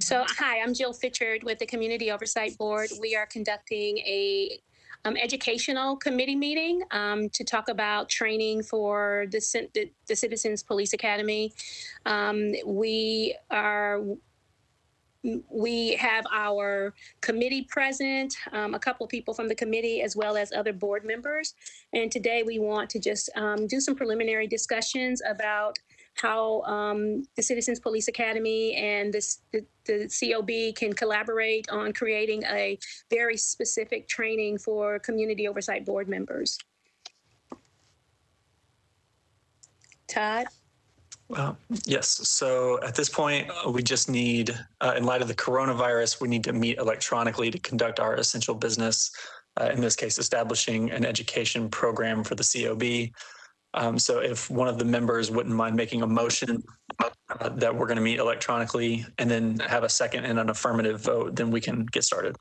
So, hi, I'm Jill Fitchard with the Community Oversight Board. We are conducting a educational committee meeting to talk about training for the Citizens Police Academy. We have our committee present, a couple of people from the committee as well as other board members. And today we want to just do some preliminary discussions about how the Citizens Police Academy and the COB can collaborate on creating a very specific training for Community Oversight Board members. Todd? Yes. So at this point, we just need, in light of the coronavirus, we need to meet electronically to conduct our essential business, in this case, establishing an education program for the COB. So if one of the members wouldn't mind making a motion that we're going to meet electronically and then have a second and an affirmative vote, then we can get started.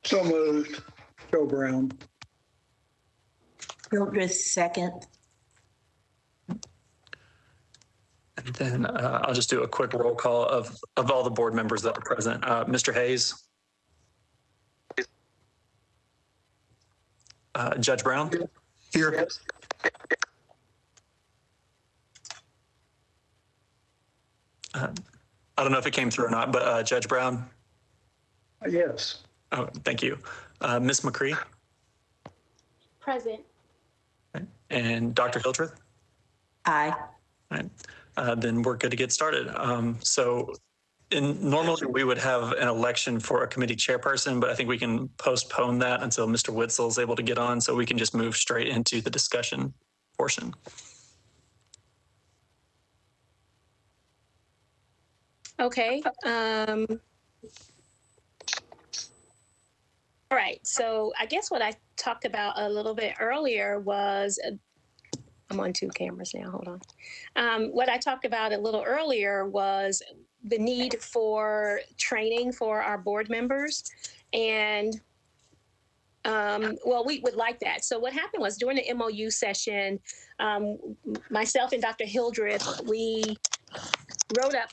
So moved. Joe Brown. Hildreth, second. And then I'll just do a quick roll call of all the board members that are present. Mr. Hayes. Judge Brown. Here. I don't know if it came through or not, but Judge Brown. Yes. Oh, thank you. Ms. McCree. Present. Okay. And Dr. Hildreth. Aye. All right. Then we're good to get started. So normally we would have an election for a committee chairperson, but I think we can postpone that until Mr. Witzel is able to get on, so we can just move straight into the discussion portion. Okay. All right. So I guess what I talked about a little bit earlier was, I'm on two cameras now, hold on. What I talked about a little earlier was the need for training for our board members. And well, we would like that. So what happened was during the MOU session, myself and Dr. Hildreth, we wrote up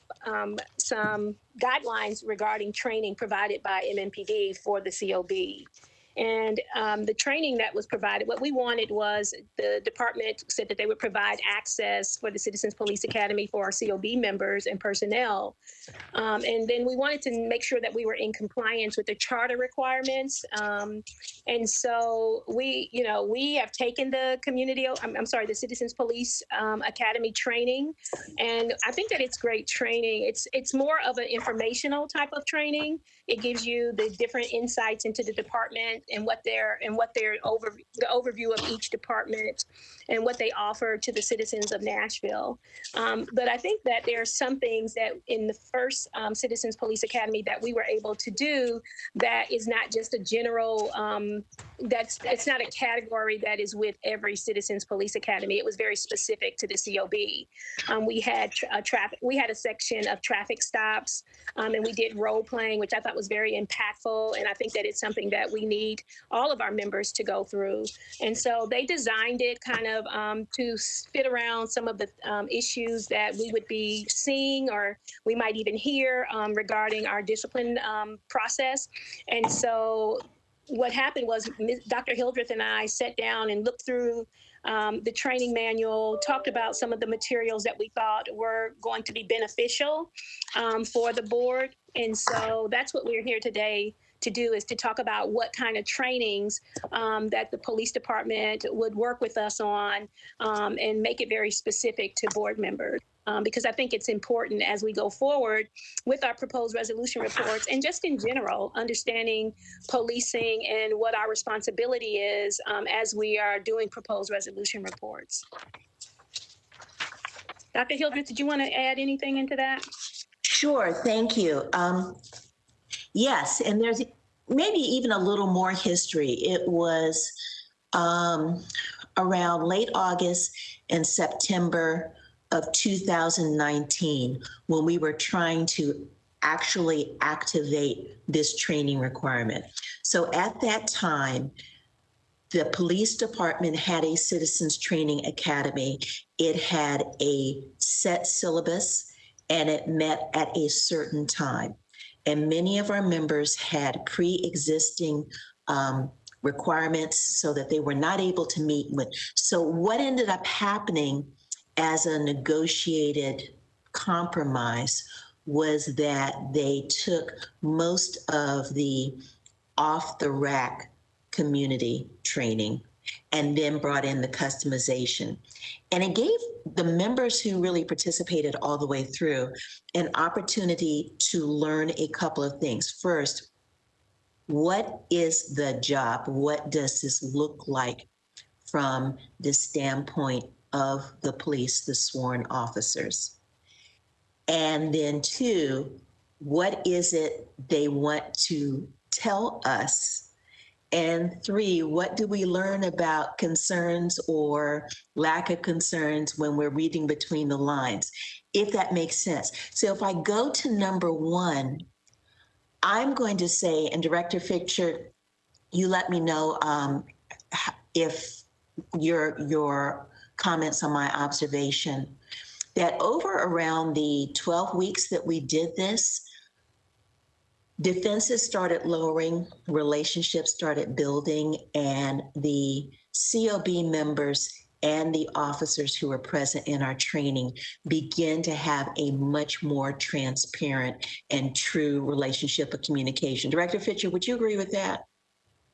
some guidelines regarding training provided by MMPD for the COB. And the training that was provided, what we wanted was the department said that they would provide access for the Citizens Police Academy for our COB members and personnel. And then we wanted to make sure that we were in compliance with the charter requirements. And so we have taken the the Citizens Police Academy training. And I think that it's great training. It's more of an informational type of training. It gives you the different insights into the department and the overview of each department and what they offer to the citizens of Nashville. But I think that there are some things that in the first Citizens Police Academy that we were able to do that is not just a general, it's not a category that is with every Citizens Police Academy. It was very specific to the COB. We had a section of traffic stops, and we did role playing, which I thought was very impactful. And I think that it's something that we need all of our members to go through. And so they designed it kind of to fit around some of the issues that we would be seeing or we might even hear regarding our discipline process. And so what happened was Dr. Hildreth and I sat down and looked through the training manual, talked about some of the materials that we thought were going to be beneficial for the board. And so that's what we're here today to do, is to talk about what kind of trainings that the police department would work with us on and make it very specific to board members. Because I think it's important as we go forward with our proposed resolution reports and just in general, understanding policing and what our responsibility is as we are doing proposed resolution reports. Dr. Hildreth, did you want to add anything into that? Sure, thank you. Yes, and there's maybe even a little more history. It was around late August and September of 2019 when we were trying to actually activate this training requirement. So at that time, the police department had a citizens training academy. It had a set syllabus and it met at a certain time. And many of our members had pre-existing requirements so that they were not able to meet with. So what ended up happening as a negotiated compromise was that they took most of the off-the-rack community training and then brought in the customization. And it gave the members who really participated all the way through an opportunity to learn a couple of things. First, what is the job? What does this look like from the standpoint of the police, the sworn officers? And then two, what is it they want to tell us? And three, what do we learn about concerns or lack of concerns when we're reading between the lines, if that makes sense? So if I go to number one, I'm going to say, and Director Fisher, you let me know if your comments on my observation, that over around the 12 weeks that we did this, defenses started lowering, relationships started building, and the COB members and the officers who were present in our training begin to have a much more transparent and true relationship of communication. Director Fisher, would you agree with that?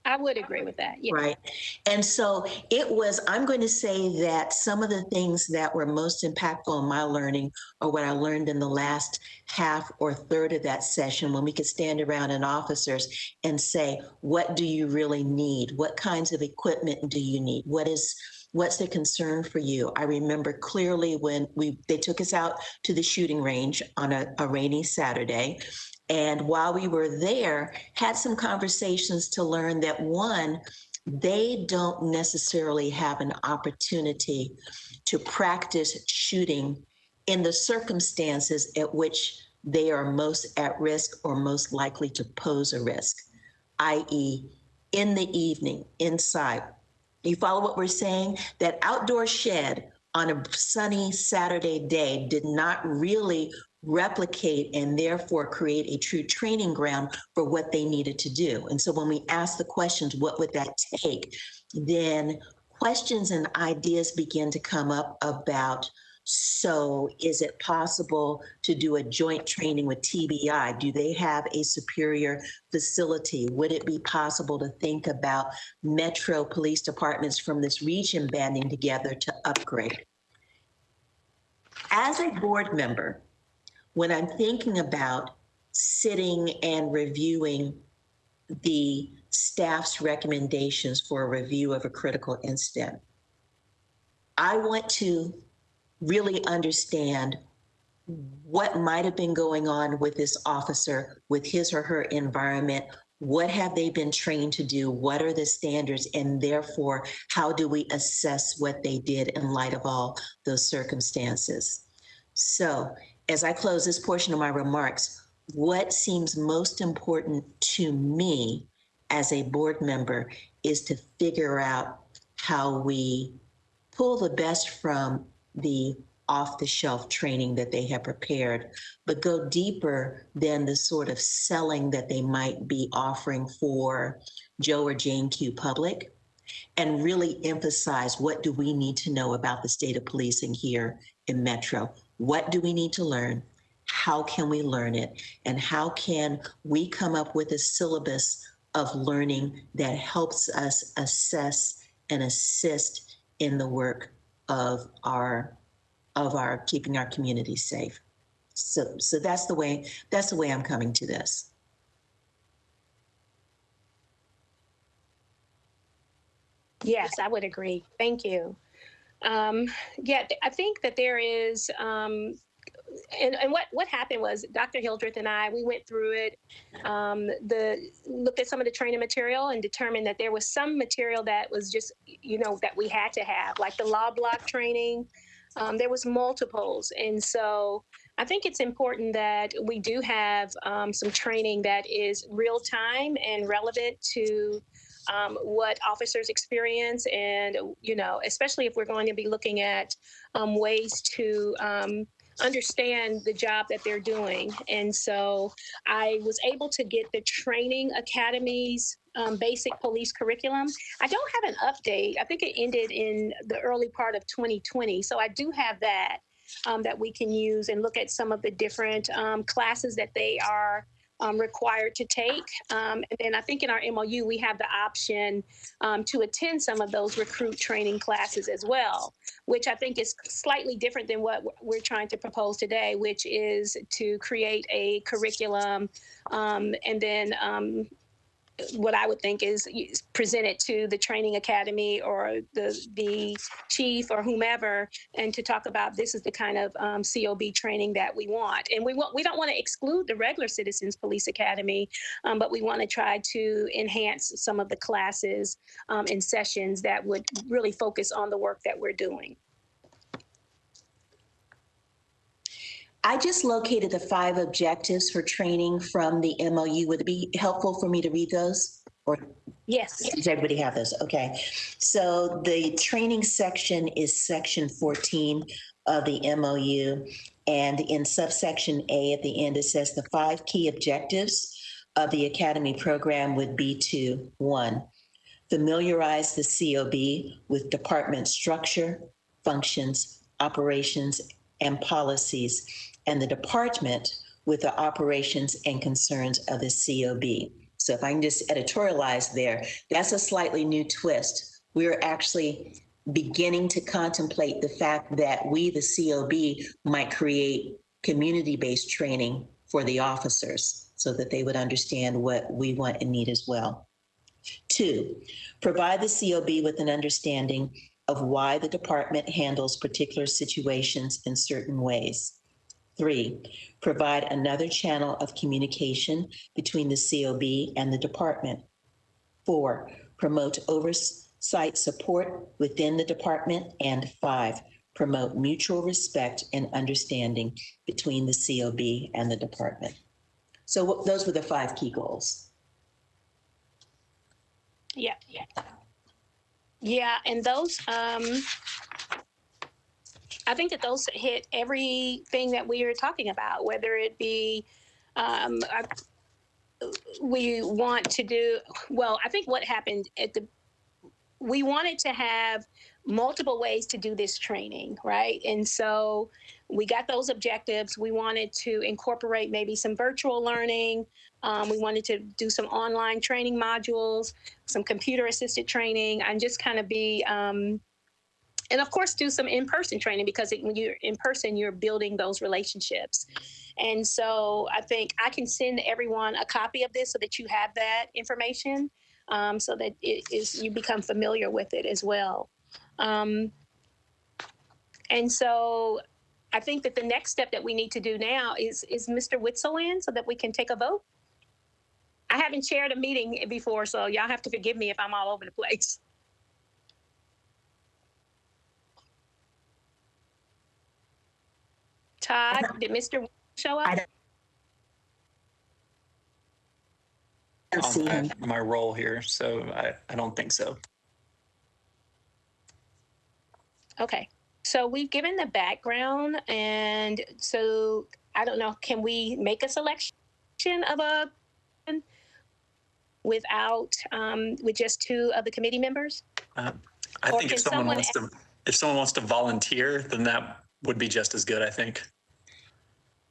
I would agree with that. Yeah. Right. And so it was, I'm going to say that some of the things that were most impactful in my learning are what I learned in the last half or third of that session, when we could stand around in officers and say, what do you really need? What kinds of equipment do you need? What's the concern for you? I remember clearly when they took us out to the shooting range on a rainy Saturday. And while we were there, had some conversations to learn that, one, they don't necessarily have an opportunity to practice shooting in the circumstances at which they are most at risk or most likely to pose a risk, i.e., in the evening, inside. You follow what we're saying? That outdoor shed on a sunny Saturday day did not really replicate and therefore create a true training ground for what they needed to do. And so when we ask the questions, what would that take? Then questions and ideas begin to come up about, so is it possible to do a joint training with TBI? Do they have a superior facility? Would it be possible to think about metro police departments from this region banding together to upgrade? As a board member, when I'm thinking about sitting and reviewing the staff's recommendations for a review of a critical incident, I want to really understand what might have been going on with this officer, with his or her environment. What have they been trained to do? What are the standards? And therefore, how do we assess what they did in light of all those circumstances? So, as I close this portion of my remarks, what seems most important to me as a board member is to figure out how we pull the best from the off-the-shelf training that they have prepared, but go deeper than the sort of selling that they might be offering for Joe or Jane Q public, and really emphasize, what do we need to know about the state of policing here in Metro? What do we need to learn? How can we learn it? And how can we come up with a syllabus of learning that helps us assess and assist in the work of our keeping our community safe? So that's the way I'm coming to this. Yes, I would agree. Thank you. Yeah, I think that there is, and what happened was Dr. Hildreth and I, we went through it, looked at some of the training material and determined that there was some material that was just, that we had to have, like the law block training. There was multiples. And so I think it's important that we do have some training that is real time and relevant to what officers experience, and especially if we're going to be looking at ways to understand the job that they're doing. And so I was able to get the Training Academy's basic police curriculum. I don't have an update. I think it ended in the early part of 2020. So I do have that that we can use and look at some of the different classes that they are required to take. And then I think in our MOU, we have the option to attend some of those recruit training classes as well, which I think is slightly different than what we're trying to propose today, which is to create a curriculum and then what I would think is present it to the training academy or the chief or whomever, and to talk about this is the kind of COB training that we want. And we don't want to exclude the regular Citizens Police Academy, but we want to try to enhance some of the classes and sessions that would really focus on the work that we're doing. I just located the 5 objectives for training from the MOU. Would it be helpful for me to read those? Or Yes. does everybody have those? Okay. So the training section is section 14 of the MOU. And in subsection A at the end, it says the 5 key objectives of the Academy program would be to 1, familiarize the COB with department structure, functions, operations, and policies, and the department with the operations and concerns of the COB. So if I can just editorialize there, that's a slightly new twist. We're actually beginning to contemplate the fact that we, the COB, might create community-based training for the officers so that they would understand what we want and need as well. 2, provide the COB with an understanding of why the department handles particular situations in certain ways. 3, provide another channel of communication between the COB and the department. 4, promote oversight support within the department. And 5, promote mutual respect and understanding between the COB and the department. So those were the 5 key goals. Yeah, and those, I think that those hit everything that we are talking about, whether it be we want to do, well, I think what happened we wanted to have multiple ways to do this training, right? And so we got those objectives. We wanted to incorporate maybe some virtual learning. We wanted to do some online training modules, some computer assisted training, and just kind of be, and of course, do some in-person training, because when you're in person, you're building those relationships. And so I think I can send everyone a copy of this so that you have that information, so that you become familiar with it as well. And so I think that the next step that we need to do now is Mr. Witzel in, so that we can take a vote. I haven't chaired a meeting before, so y'all have to forgive me if I'm all over the place. Todd, did Mr. show up? I don't see him. My role here, so I don't think so. Okay, so we've given the background, and so I don't know, can we make a selection of a without with just 2 of the committee members? I think if someone wants to volunteer, then that would be just as good, I think.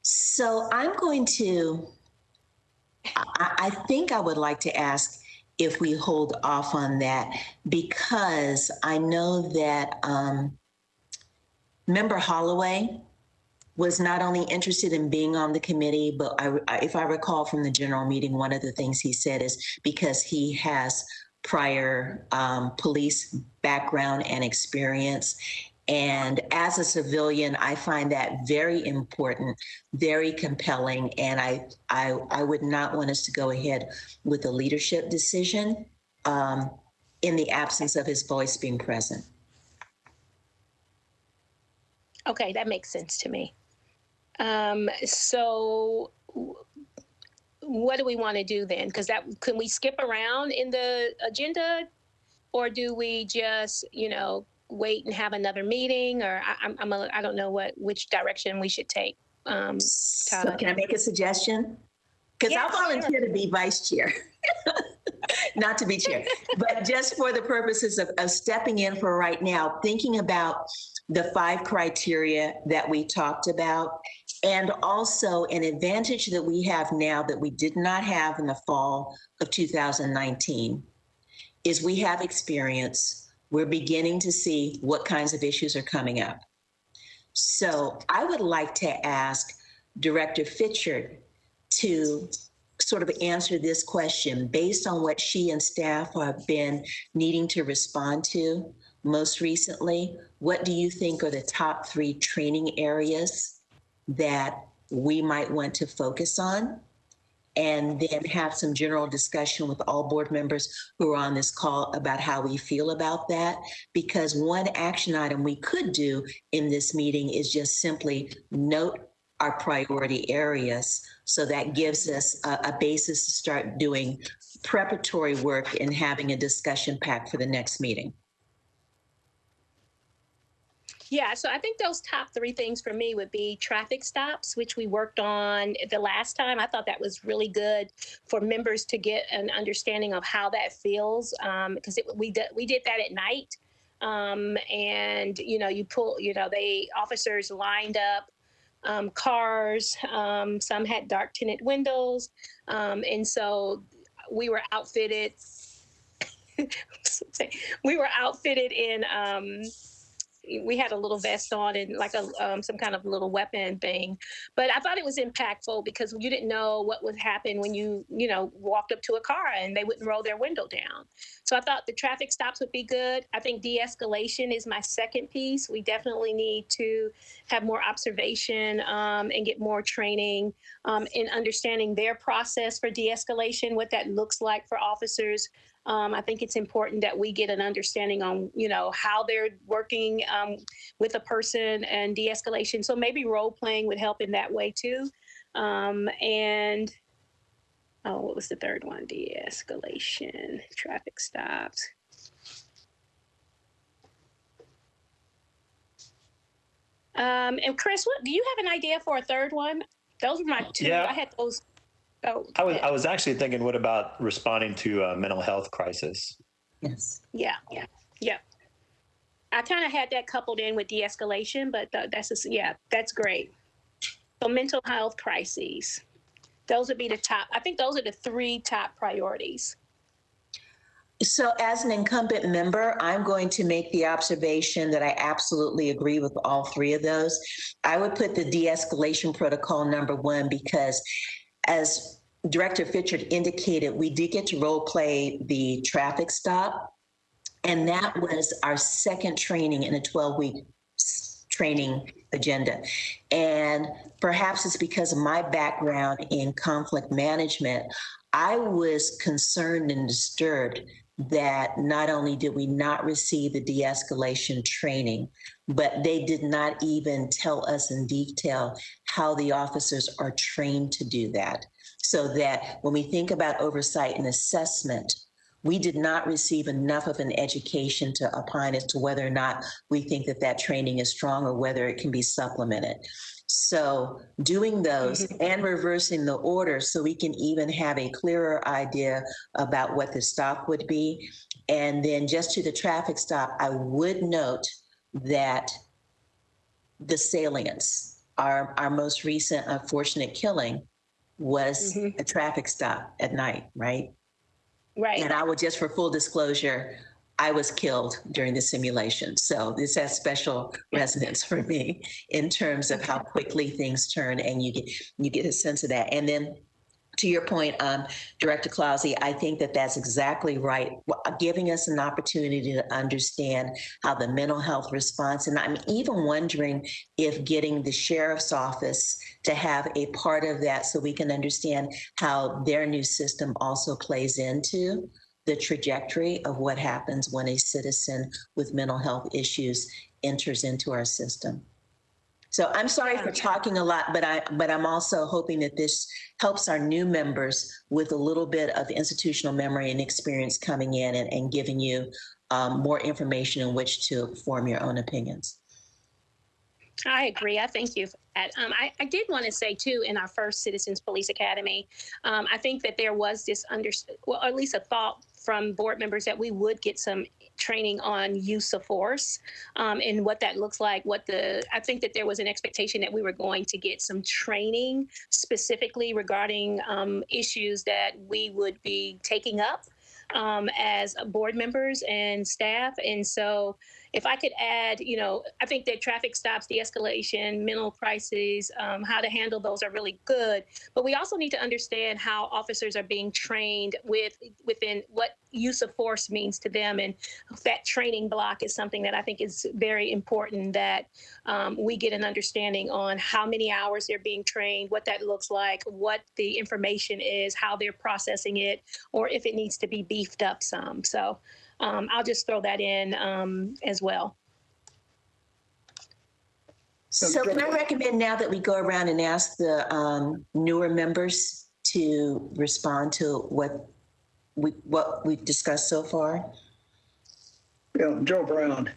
So I'm going to, I think I would like to ask if we hold off on that, because I know that Member Holloway was not only interested in being on the committee, but if I recall from the general meeting, one of the things he said is because he has prior police background and experience. And as a civilian, I find that very important, very compelling. And I would not want us to go ahead with a leadership decision in the absence of his voice being present. Okay, that makes sense to me. So what do we want to do then? Because can we skip around in the agenda, or do we just, wait and have another meeting, or I don't know which direction we should take. So Todd. can I make a suggestion? Because Yeah, I'll volunteer to be vice chair, not to be chair, but just for the purposes of stepping in for right now, thinking about the 5 criteria that we talked about, and also an advantage that we have now that we did not have in the fall of 2019 is we have experience. We're beginning to see what kinds of issues are coming up. So I would like to ask Director Fitchard to sort of answer this question based on what she and staff have been needing to respond to most recently. What do you think are the top 3 training areas that we might want to focus on? And then have some general discussion with all board members who are on this call about how we feel about that. Because one action item we could do in this meeting is just simply note our priority areas. So that gives us a basis to start doing preparatory work and having a discussion pack for the next meeting. Yeah, so I think those top 3 things for me would be traffic stops, which we worked on the last time. I thought that was really good for members to get an understanding of how that feels, because we did that at night, and officers lined up cars. Some had dark tinted windows, and so we were outfitted. We were outfitted in. We had a little vest on and like some kind of little weapon thing. But I thought it was impactful because you didn't know what would happen when you walked up to a car and they wouldn't roll their window down. So I thought the traffic stops would be good. I think de-escalation is my second piece. We definitely need to have more observation and get more training in understanding their process for de-escalation, what that looks like for officers. I think it's important that we get an understanding on, how they're working with a person and de-escalation. So maybe role playing would help in that way too. What was the third one? De-escalation, traffic stops. And Chris, do you have an idea for a third one? Those were my 2. Yeah. I had those. Oh, I was actually thinking, what about responding to a mental health crisis? Yes. Yeah. I kind of had that coupled in with de-escalation, but that's great. So mental health crises, those would be the top. I think those are the 3 top priorities. So as an incumbent member, I'm going to make the observation that I absolutely agree with all 3 of those. I would put the de-escalation protocol number 1 because as Director Fitchard indicated, we did get to role play the traffic stop. And that was our second training in a 12-week training agenda. And perhaps it's because of my background in conflict management, I was concerned and disturbed that not only did we not receive the de-escalation training, but they did not even tell us in detail how the officers are trained to do that. So that when we think about oversight and assessment, we did not receive enough of an education to opine as to whether or not we think that that training is strong or whether it can be supplemented. So doing those and reversing the order so we can even have a clearer idea about what the stop would be. And then just to the traffic stop, I would note that the salience, our most recent unfortunate killing was a traffic stop at night, right? Right. And I would just, for full disclosure, I was killed during the simulation. So this has special resonance for me in terms of how quickly things turn and you get a sense of that. And then to your point, Director Clausy, I think that that's exactly right. Giving us an opportunity to understand how the mental health response, and I'm even wondering if getting the sheriff's office to have a part of that so we can understand how their new system also plays into the trajectory of what happens when a citizen with mental health issues enters into our system. So I'm sorry for talking a lot, but I'm also hoping that this helps our new members with a little bit of institutional memory and experience coming in and giving you more information in which to form your own opinions. I agree. I thank you for that. I did want to say, too, in our first Citizens Police Academy, I think that there was this, well, or at least a thought from board members that we would get some training on use of force and what that looks like. I think that there was an expectation that we were going to get some training specifically regarding issues that we would be taking up as board members and staff. And so if I could add, I think that traffic stops, de-escalation, mental crises, how to handle those are really good. But we also need to understand how officers are being trained within what use of force means to them. And that training block is something that I think is very important, that we get an understanding on how many hours they're being trained, what that looks like, what the information is, how they're processing it, or if it needs to be beefed up some. So I'll just throw that in as well. So can I recommend now that we go around and ask the newer members to respond to what we've discussed so far? Yeah, Joe Brown.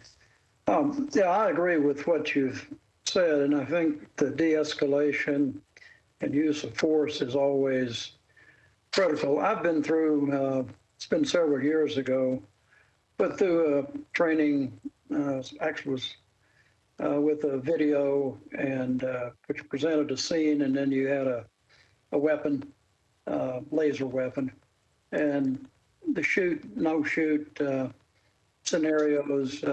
Yeah, I agree with what you've said, and I think the de-escalation and use of force is always critical. I've been through, it's been several years ago, but through a training, actually was with a video and which presented a scene, and then you had a weapon, laser weapon, and the shoot, no shoot scenarios.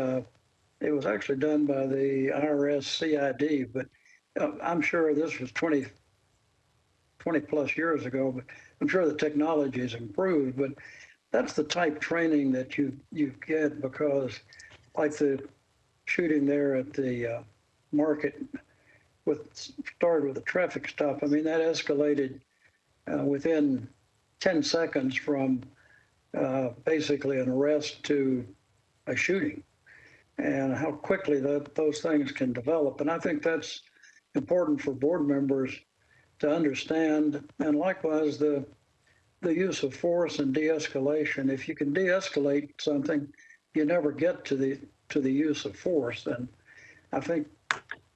It was actually done by the IRS CID, but I'm sure this was 20 plus years ago, but I'm sure the technology has improved. But that's the type training that you get, because like the shooting there at the market started with a traffic stop. I mean, that escalated within 10 seconds from basically an arrest to a shooting, and how quickly those things can develop. And I think that's important for board members to understand. And likewise, the use of force and de-escalation. If you can de-escalate something, you never get to the use of force. And I think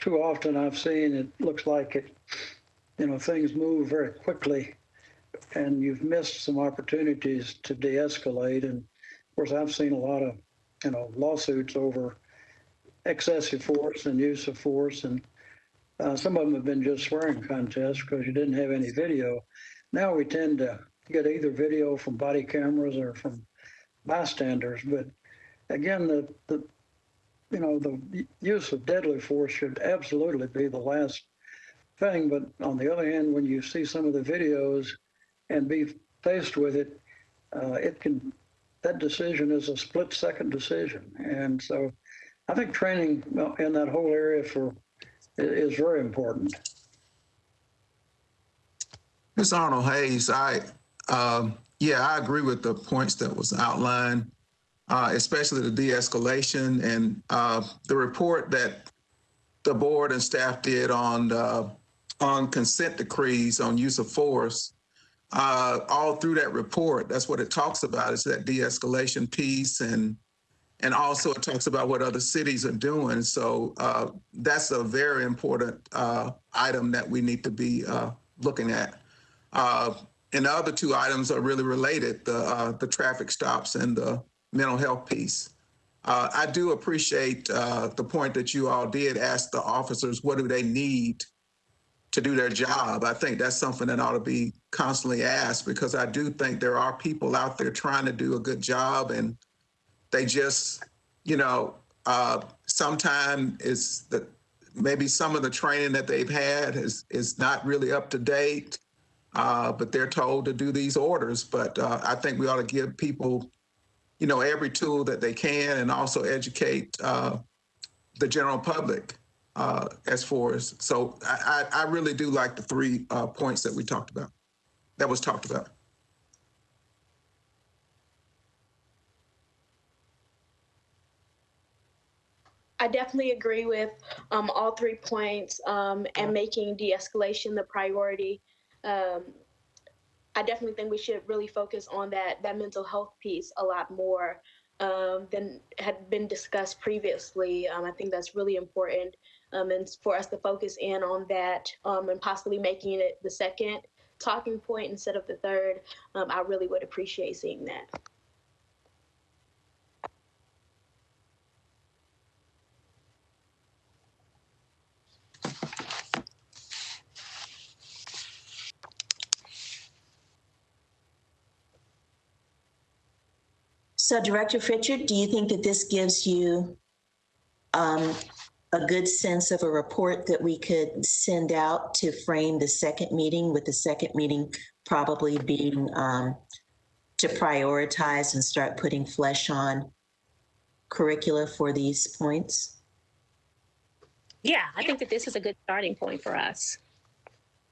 too often I've seen it looks like things move very quickly, and you've missed some opportunities to de-escalate. And of course, I've seen a lot of lawsuits over excessive force and use of force, and some of them have been just swearing contests because you didn't have any video. Now we tend to get either video from body cameras or from bystanders. But again, the use of deadly force should absolutely be the last thing. But on the other hand, when you see some of the videos and be faced with it, that decision is a split-second decision. And so I think training in that whole area is very important. Ms. Arnold Hayes, I agree with the points that was outlined, especially the de-escalation and the report that the board and staff did on consent decrees on use of force. All through that report, that's what it talks about, is that de-escalation piece, and also it talks about what other cities are doing. So that's a very important item that we need to be looking at. And the other two items are really related, the traffic stops and the mental health piece. I do appreciate the point that you all did ask the officers, what do they need to do their job? I think that's something that ought to be constantly asked, because I do think there are people out there trying to do a good job, and they just, sometimes it's maybe some of the training that they've had is not really up to date, but they're told to do these orders. But I think we ought to give people, every tool that they can, and also educate the general public as far as. So I really do like the 3 points that was talked about. I definitely agree with all 3 points and making de-escalation the priority. I definitely think we should really focus on that mental health piece a lot more. than had been discussed previously. I think that's really important, and for us to focus in on that, and possibly making it the second talking point instead of the third. I really would appreciate seeing that. So Director Pritchard, do you think that this gives you a good sense of a report that we could send out to frame the second meeting, with the second meeting probably being to prioritize and start putting flesh on curricula for these points? Yeah, I think that this is a good starting point for us.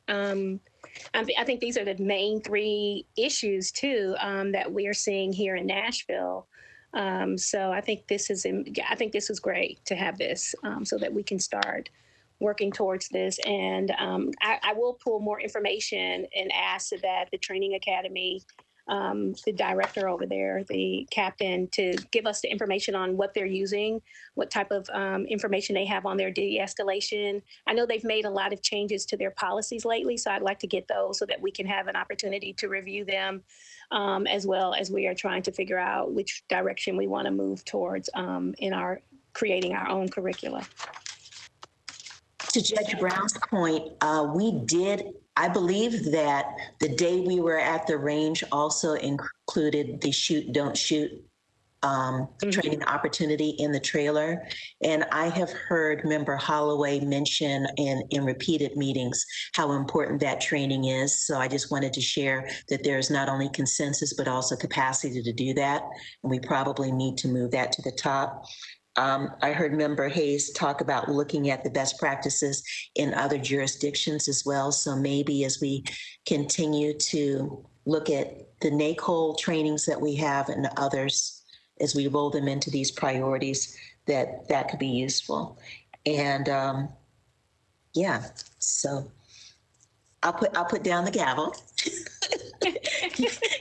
I think these are the main three issues too that we're seeing here in Nashville. So I think this is great to have this so that we can start working towards this. And I will pull more information and ask that the training academy, the director over there, the captain, to give us the information on what they're using, what type of information they have on their de-escalation. I know they've made a lot of changes to their policies lately, so I'd like to get those so that we can have an opportunity to review them, as well as we are trying to figure out which direction we want to move towards in our creating our own curricula. To Judge Brown's point, I believe that the day we were at the range also included the shoot, don't shoot training opportunity in the trailer. And I have heard Member Holloway mention in repeated meetings how important that training is. So I just wanted to share that there's not only consensus, but also capacity to do that. And we probably need to move that to the top. I heard Member Hayes talk about looking at the best practices in other jurisdictions as well. So maybe as we continue to look at the NACOL trainings that we have and others, as we roll them into these priorities, that could be useful. And yeah, so I'll put down the gavel.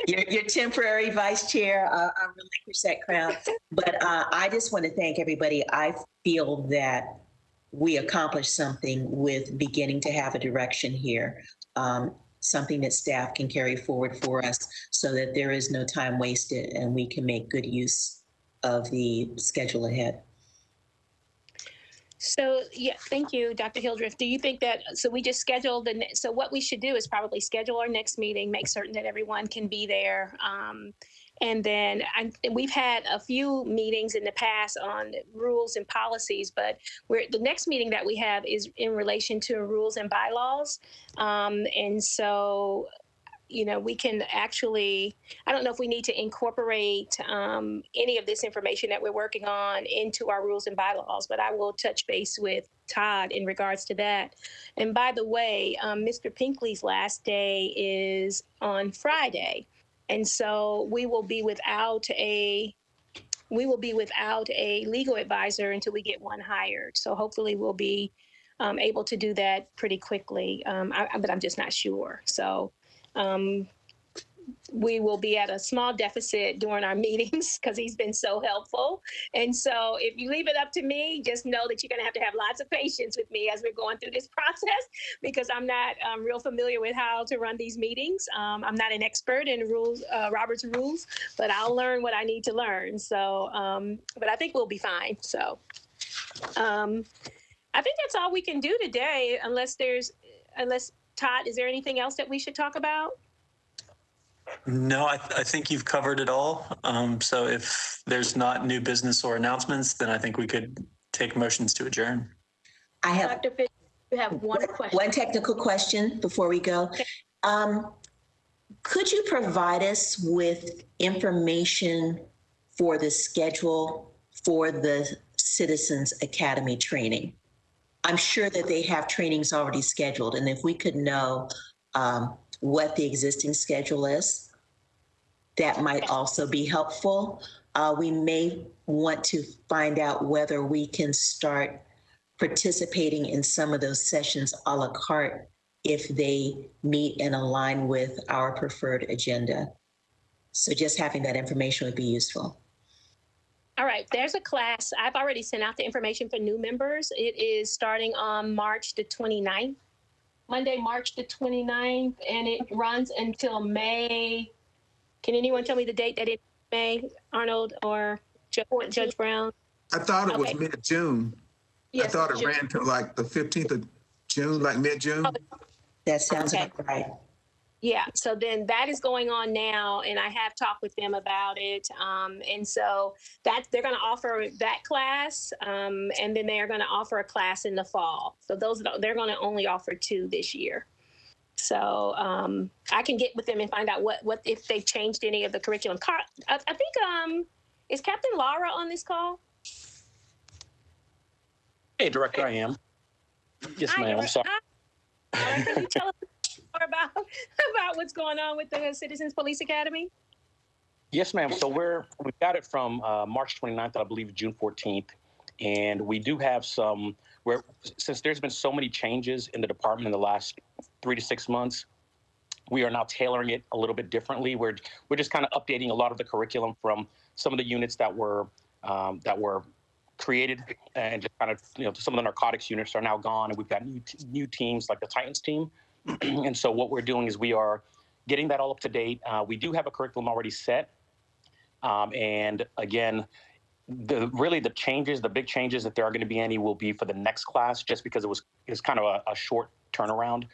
Your temporary vice chair, I'll relinquish that crown. But I just want to thank everybody. I feel that we accomplished something with beginning to have a direction here, something that staff can carry forward for us so that there is no time wasted and we can make good use of the schedule ahead. So, yeah, thank you, Dr. Hildreth. Do you think that, so we just scheduled so what we should do is probably schedule our next meeting, make certain that everyone can be there. And then we've had a few meetings in the past on rules and policies, but the next meeting that we have is in relation to rules and bylaws. And so, you know, we can actually, I don't know if we need to incorporate any of this information that we're working on into our rules and bylaws, but I will touch base with Todd in regards to that. And by the way, Mr. Pinkley's last day is on Friday. And so we will be without a legal advisor until we get one hired. So hopefully we'll be able to do that pretty quickly, but I'm just not sure. So we will be at a small deficit during our meetings because he's been so helpful. And so if you leave it up to me, just know that you're going to have lots of patience with me as we're going through this process, because I'm not real familiar with how to run these meetings. I'm not an expert in rules, Robert's rules, but I'll learn what I need to learn. So, but I think we'll be fine. So I think that's all we can do today, unless Todd, is there anything else that we should talk about? No, I think you've covered it all. So if there's not new business or announcements, then I think we could take motions to adjourn. I have, Dr. Fitch, you have one question. One technical question before we go. Okay. Could you provide us with information for the schedule for the Citizens Academy training? I'm sure that they have trainings already scheduled, and if we could know what the existing schedule is, that might also be helpful. We may want to find out whether we can start participating in some of those sessions a la carte if they meet and align with our preferred agenda. So just having that information would be useful. All right, there's a class. I've already sent out the information for new members. It is starting on March the 29th, Monday, March the 29th, and it runs until May. Can anyone tell me the date that it May, Arnold or Judge Brown? I thought it was Okay. mid-June. Yes, I thought it June. ran to like the 15th of June, like mid-June. That sounds Okay. about right. Yeah, so then that is going on now, and I have talked with them about it. And so that they're going to offer that class, and then they are going to offer a class in the fall. So they're going to only offer 2 this year. So I can get with them and find out what if they've changed any of the curriculum. I think is Captain Laura on this call? Hey, Director, I am. Yes, Hi, ma'am. I'm sorry. Hi. Can you tell us more about what's going on with the Citizens Police Academy? Yes, ma'am. So we got it from March 29th, I believe, June 14th. And we do have since there's been so many changes in the department in the last 3 to 6 months, we are now tailoring it a little bit differently. We're just kind of updating a lot of the curriculum from some of the units that were created, and just kind of, some of the narcotics units are now gone, and we've got new teams like the Titans team. And so what we're doing is we are getting that all up to date. We do have a curriculum already set. And again, the big changes, if there are going to be any, will be for the next class, just because it's kind of a short turnaround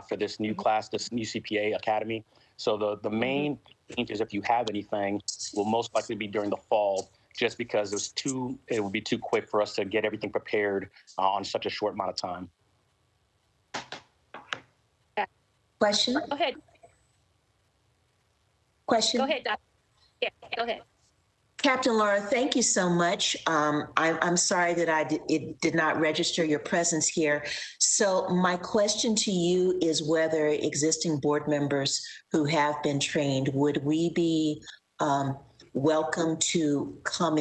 for this new class, this new CPA Academy. So the main changes, if you have anything, will most likely be during the fall, just because it would be too quick for us to get everything prepared on such a short amount of time. Question? Go ahead. Question? Go ahead, Doc. Yeah, go ahead. Captain Laura, thank you so much. I'm sorry that it did not register your presence here. So my question to you is whether existing board members who have been trained, would we be welcome to come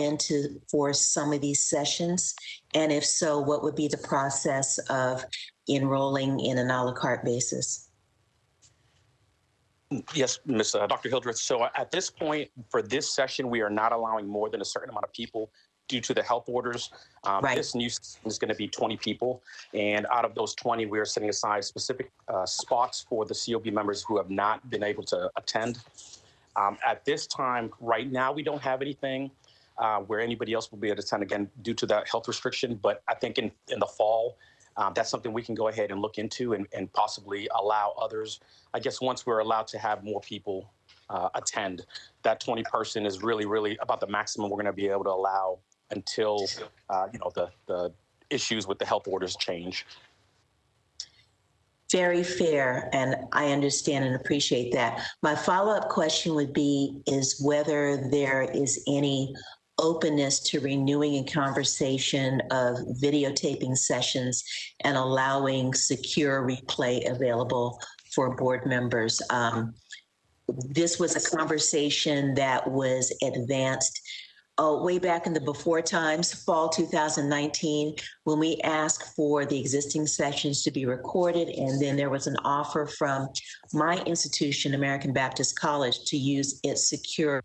for some of these sessions? And if so, what would be the process of enrolling in an a la carte basis? Yes, Ms. Dr. Hildreth. So at this point, for this session, we are not allowing more than a certain amount of people due to the health orders. Right. This new session is going to be 20 people. And out of those 20, we are setting aside specific spots for the COB members who have not been able to attend. At this time, right now, we don't have anything where anybody else will be able to attend, again, due to that health restriction. But I think in the fall, that's something we can go ahead and look into and possibly allow others. I guess once we're allowed to have more people attend, that 20 person is really, really about the maximum we're going to be able to allow until, the issues with the health orders change. Very fair, and I understand and appreciate that. My follow-up question is whether there is any openness to renewing a conversation of videotaping sessions and allowing secure replay available for board members. This was a conversation that was advanced way back in the before times, fall 2019, when we asked for the existing sessions to be recorded, and then there was an offer from my institution, American Baptist College, to use its secure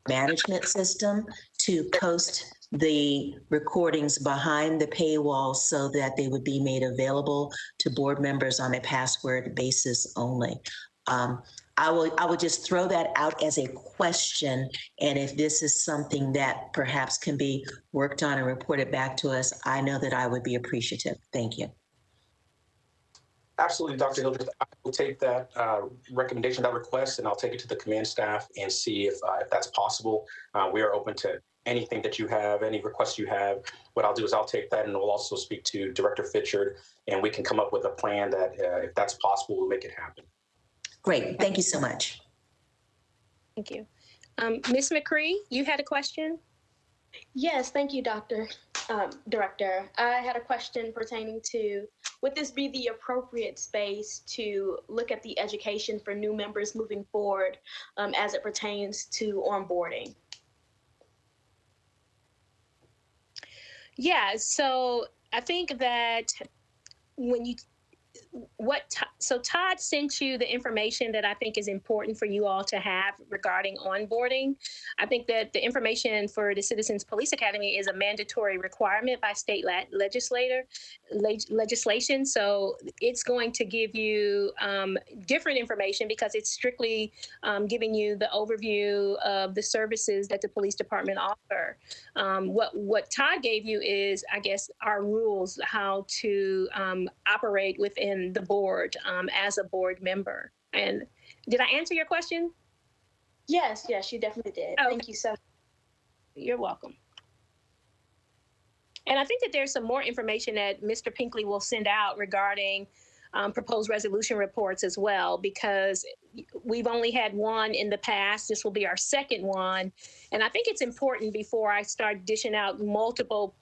management system to post the recordings behind the paywall so that they would be made available to board members on a password basis only. I will just throw that out as a question, and if this is something that perhaps can be worked on and reported back to us, I know that I would be appreciative. Thank you. Absolutely, Dr. Hildreth. I will take that recommendation, that request, and I'll take it to the command staff and see if that's possible. We are open to anything that you have, any requests you have. What I'll do is I'll take that, and we'll also speak to Director Fitchard, and we can come up with a plan that, if that's possible, we'll make it happen. Great. Thank you so much. Thank you. Ms. McCree, you had a question? Yes, thank you, Director. I had a question pertaining to, would this be the appropriate space to look at the education for new members moving forward as it pertains to onboarding? Yeah, so I think that so Todd sent you the information that I think is important for you all to have regarding onboarding. I think that the information for the Citizens Police Academy is a mandatory requirement by state legislation. So it's going to give you different information because it's strictly giving you the overview of the services that the police department offer. What Todd gave you is, I guess, our rules, how to operate within the board as a board member. And did I answer your question? Yes, you definitely did. Oh, Thank you so much. You're welcome. And I think that there's some more information that Mr. Pinkley will send out regarding proposed resolution reports as well, because we've only had one in the past. This will be our second one. And I think it's important, before I start dishing out multiple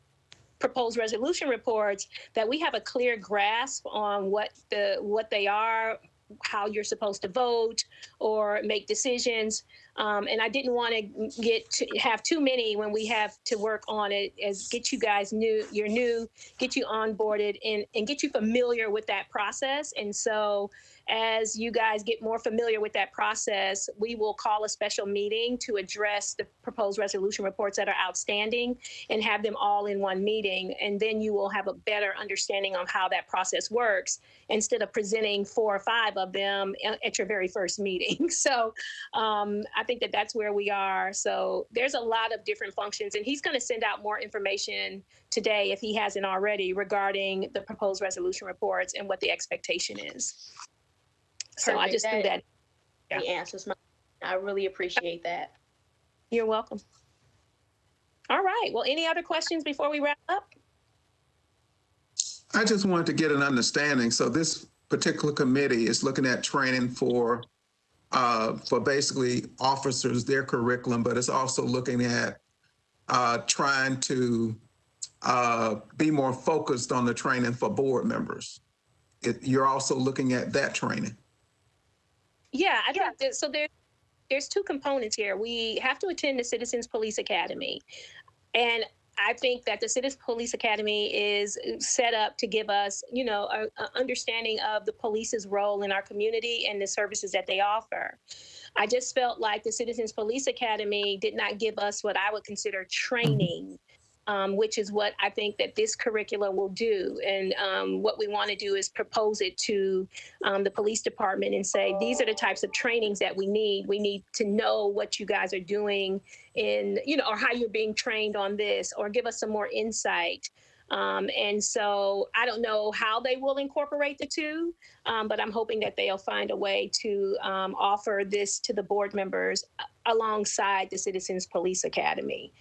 proposed resolution reports, that we have a clear grasp on what they are, how you're supposed to vote or make decisions. And I didn't want to have too many when we have to work on it, as get you guys get you onboarded and get you familiar with that process. And so as you guys get more familiar with that process, we will call a special meeting to address the proposed resolution reports that are outstanding and have them all in one meeting. And then you will have a better understanding of how that process works, instead of presenting 4 or 5 of them at your very first meeting. So I think that that's where we are. So there's a lot of different functions, and he's going to send out more information today, if he hasn't already, regarding the proposed resolution reports and what the expectation is. So I just threw that. The answers. I really appreciate that. You're welcome. All right. Well, any other questions before we wrap up? I just wanted to get an understanding. So this particular committee is looking at training for basically officers, their curriculum, but it's also looking at trying to be more focused on the training for board members. You're also looking at that training. Yeah, I think that, so there's 2 components here. We have to attend the Citizens Police Academy. And I think that the Citizens Police Academy is set up to give us, an understanding of the police's role in our community and the services that they offer. I just felt like the Citizens Police Academy did not give us what I would consider training, which is what I think that this curriculum will do. And what we want to do is propose it to the police department and say, these are the types of trainings that we need. We need to know what you guys are doing or how you're being trained on this, or give us some more insight. And so I don't know how they will incorporate the 2, but I'm hoping that they'll find a way to offer this to the board members alongside the Citizens Police Academy.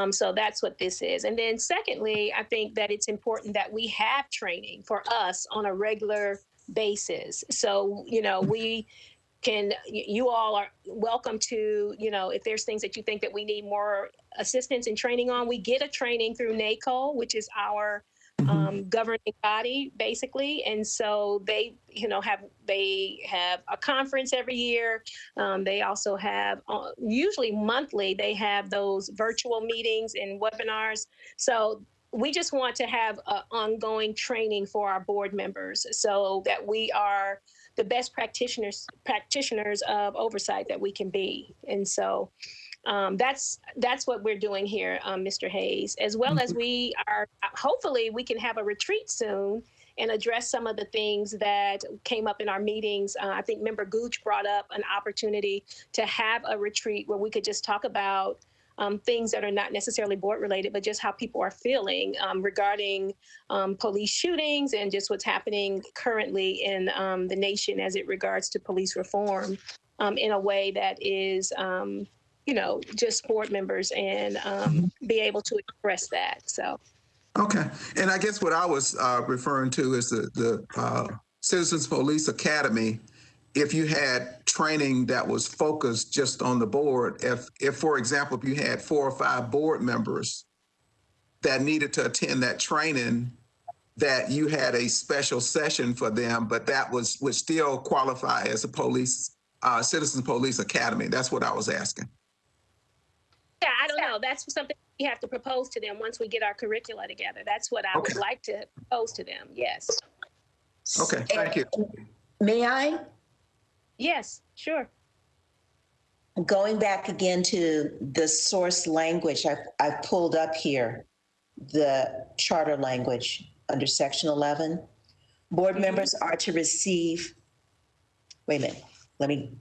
So that's what this is. And then secondly, I think that it's important that we have training for us on a regular basis. So, you all are welcome to, if there's things that you think that we need more assistance and training on, we get a training through NACO, which is our governing body, basically. And so they have a conference every year. They also have, usually monthly, they have those virtual meetings and webinars. So we just want to have ongoing training for our board members, so that we are the best practitioners of oversight that we can be. And so that's what we're doing here, Mr. Hayes, as well as we are, hopefully we can have a retreat soon and address some of the things that came up in our meetings. I think Member Gooch brought up an opportunity to have a retreat where we could just talk about things that are not necessarily board related, but just how people are feeling regarding police shootings and just what's happening currently in the nation as it regards to police reform in a way that is, just board members and be able to express that. So. Okay. And I guess what I was referring to is the Citizens Police Academy. If you had training that was focused just on the board, if for example, if you had 4 or 5 board members that needed to attend that training, that you had a special session for them, but that would still qualify as a Citizens Police Academy. That's what I was asking. Yeah, I don't know. That's something we have to propose to them once we get our curricula together. That's what I would like to propose to them. Yes. Okay, thank you. May I? Yes, sure. Going back again to the source language, I've pulled up here the charter language under section 11. Board members are to receive, wait a minute, let me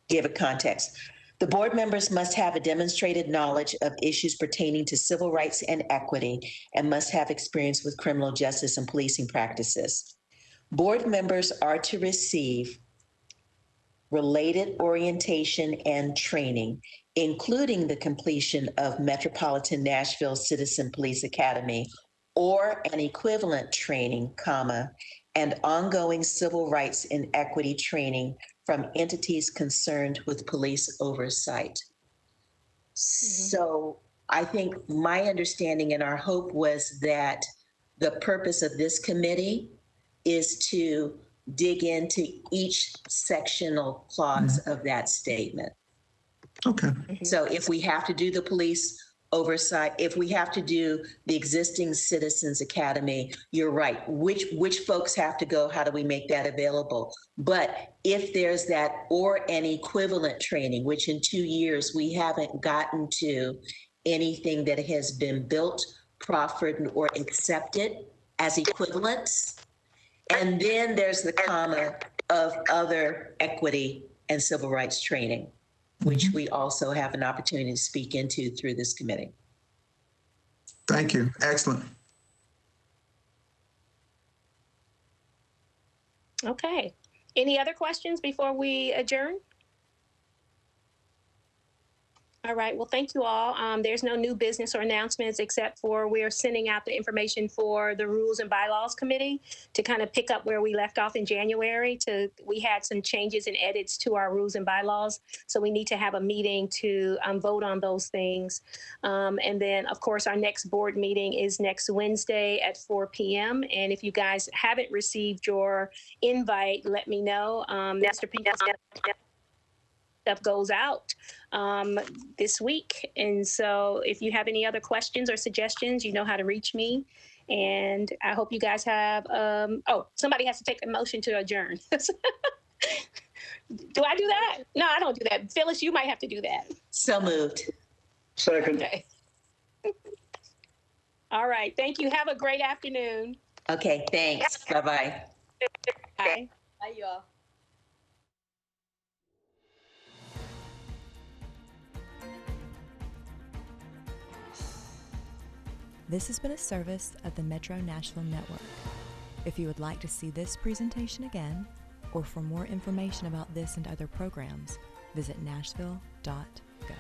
give a context. The board members must have a demonstrated knowledge of issues pertaining to civil rights and equity and must have experience with criminal justice and policing practices. Board members are to receive related orientation and training, including the completion of Metropolitan Nashville Citizen Police Academy or an equivalent training, and ongoing civil rights and equity training from entities concerned with police oversight. So I think my understanding and our hope was that the purpose of this committee is to dig into each sectional clause of that statement. Okay. So if we have to do the police oversight, if we have to do the existing Citizens Academy, you're right. Which folks have to go? How do we make that available? But if there's that or an equivalent training, which in 2 years we haven't gotten to anything that has been built, proffered, or accepted as equivalents. And then there's the comma of other equity and civil rights training, which we also have an opportunity to speak into through this committee. Thank you. Excellent. Okay. Any other questions before we adjourn? All right. Well, thank you all. There's no new business or announcements except for we're sending out the information for the Rules and Bylaws Committee to kind of pick up where we left off in January. We had some changes and edits to our rules and bylaws. So we need to have a meeting to vote on those things. And then, of course, our next board meeting is next Wednesday at 4 p.m. And if you guys haven't received your invite, let me know. Mr. Pink stuff goes out this week. And so if you have any other questions or suggestions, you know how to reach me. And I hope you guys have, somebody has to take a motion to adjourn. Do I do that? No, I don't do that. Phyllis, you might have to do that. So moved. Second. Okay. All right. Thank you. Have a great afternoon. Okay, thanks. Bye-bye. Bye. Bye, y'all. This has been a service of the Metro Nashville Network. If you would like to see this presentation again, or for more information about this and other programs, visit nashville.gov.